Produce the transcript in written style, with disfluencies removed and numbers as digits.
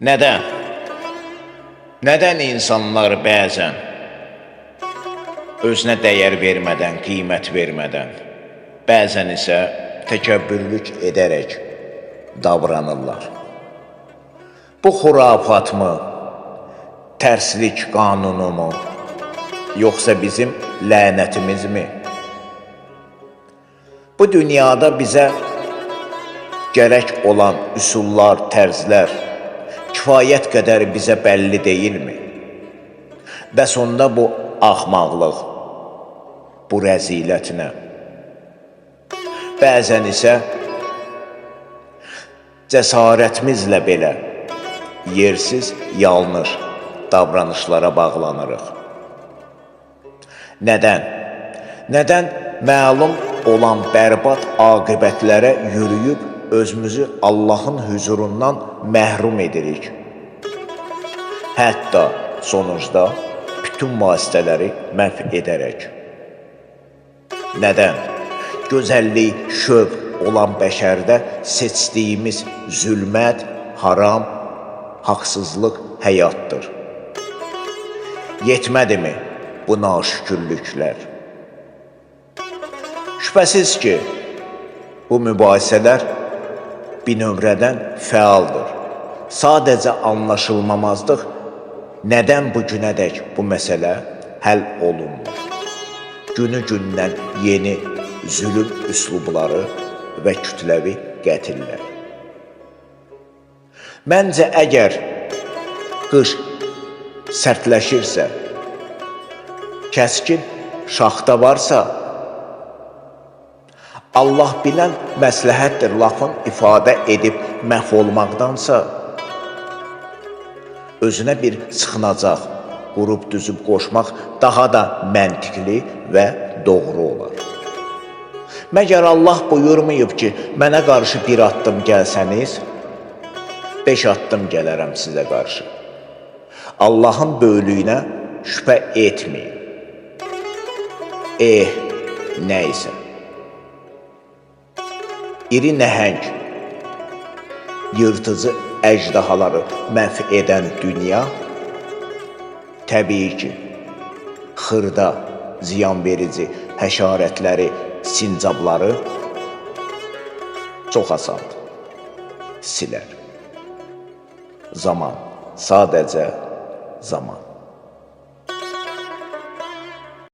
Neden? Neden insanlar bəzən özünə dəyər vermədən, qiymət vermədən, bəzən isə təkəbbürlük edərək davranırlar? Bu xurafatmı, tərslik qanunumu, yoxsa bizim lənətimizmi? Bu dünyada bizə gərək olan üsullar, tərzlər kifayət qədər bizə bəlli deyilmi? Bəs onda bu axmaqlıq, bu rəzilətinə. Bəzən isə cəsarətimizlə belə yersiz, yanlış davranışlara bağlanırıq. Nədən? Nədən məlum olan bərbad aqibətlərə yürüyüb özümüzü Allahın huzurundan məhrum edirik? Hətta sonucda bütün vasitələri məhv edərək. Nədən? Gözəllik, şövq olan bəşərdə seçdiyimiz zülmət, haram, haqsızlıq həyatdır. Yetmədimi bu naşükürlüklər? Şübhəsiz ki, bu mübahisələr binövrədən fəaldır. Sadəcə anlaşılmamazlıq nədən bu günədək bu məsələ həll olunmur? Günü-gündən yeni zülüm üslubları və kütləvi qətillər. Məncə, əgər qış sərtləşirsə, kəskin şaxta varsa, Allah bilən məsləhətdir lafın ifadə edib məhv olmaqdansa, özünə bir sıxınacaq, qurub düzüb qoşmaq daha da məntiqli və doğru olar. Məgər Allah buyurmayıb ki, mənə qarşı bir addım gəlsəniz, 5 addım gələrəm sizə qarşı. Allahın böyüklüyünə şübhə etməyin. Nəysə. İri nəhəng, yırtıcı əjdahaları məhv edən dünya, təbii ki, xırda, ziyan verici həşarətləri, sincabları çox asandır, silər. Zaman, sadəcə zaman.